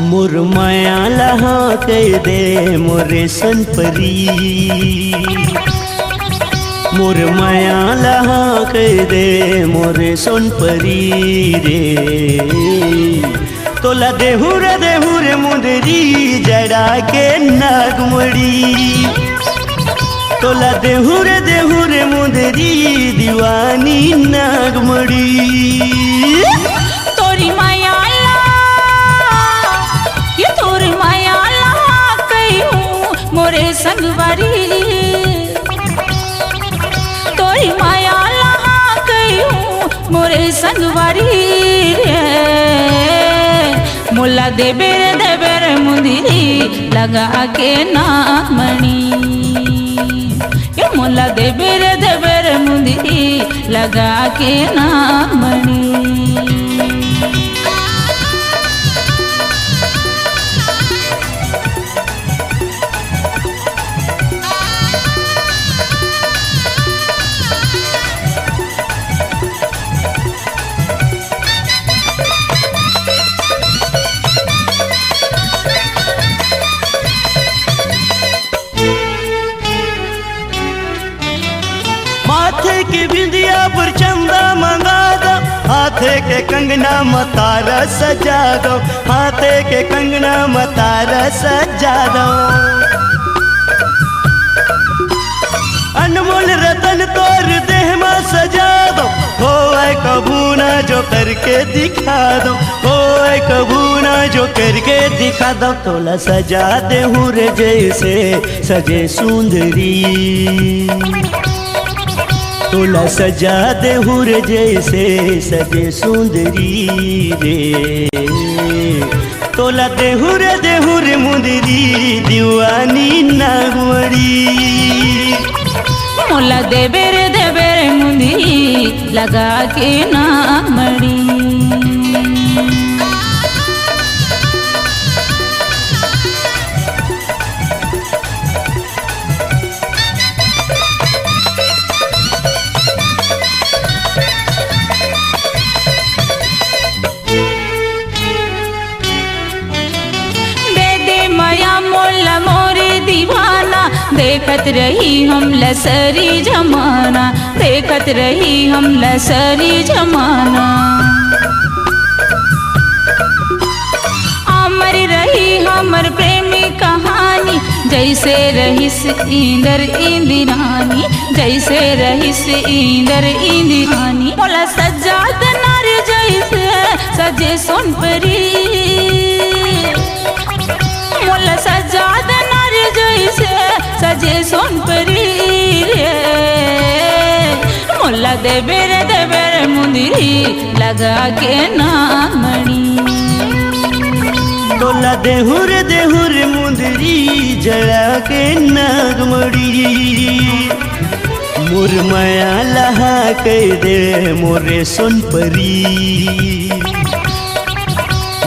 मुरमयाला हाँ कह दे मोरे सनपरी। मुरमयाला हाँ कह दे मोरे सोनपरी रे। तोला देहू रे मुंदरी जड़ा के नागमड़ी। तोला देहू रे मुंदरी दीवानी नागमड़ी। तोरी मायाला ये तोरी मायाला कहूँ मोरे संगवारी। तोरी मायाला कहूँ मोरे संगवारी रे। मुला देबेर मुंदरी लगा के नागमणी। ये मुला देबेर मुंदरी लगा के नागमणी। माथे के बिंदिया पर चंदा मंगा दो, हाथे के कंगना मतारा सजा दो। हाथे के कंगना मतारा सजा दो। अनमोल रतन तोर देह में सजा दो। हो कबू ना जो करके दिखा दो। हो कबू ना जो करके दिखा दो। तोला सजा दे रे जैसे सजे सुंदरी। तोला सजा दे रे जैसे सजे सुंदरी रे। तोला देहू रे मुंदरी दीवानी नागमड़ी। मुला देबेर मुंदरी लगा के नागमणी। मोरे दीवाना देखत रही हम लसरी जमाना। देखत रही हम लसरी जमाना। अमर रही हमर प्रेमी कहानी। जैसे रहिस इंदर इंदिरानी। जैसे रहिस इंदर इंदिरानी। मोला सजाद नार जैसे सजे सोनपरी। मोला सजाद नार जैसे सजे सोनपरी रे। मोला देबेर मुंदरी लगा के नागमणी। तोला देहू रे मुंदरी जड़ा के नागमड़ी। मुरमयाला हाँ कह दे मोरे सोनपरी।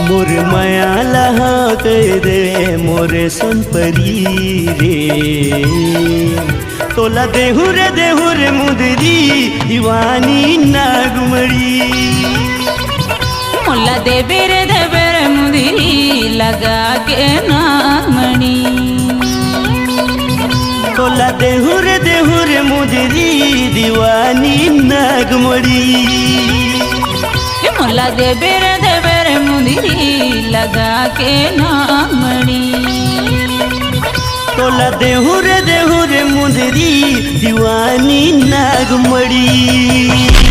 मुरमयाला हाँ कह दे मोरे सोनपरी रे। तोला देहू रे मुंदरी दीवानी नागमड़ी। मुला देबेर मुंदरी लगा के नागमणी। तोला देहू रे मुंदरी दीवानी नागमड़ी। मुला देबेर मुंदरी लगा के नागमणी। तोला देहू रे मुंदरी दीवानी नागमड़ी।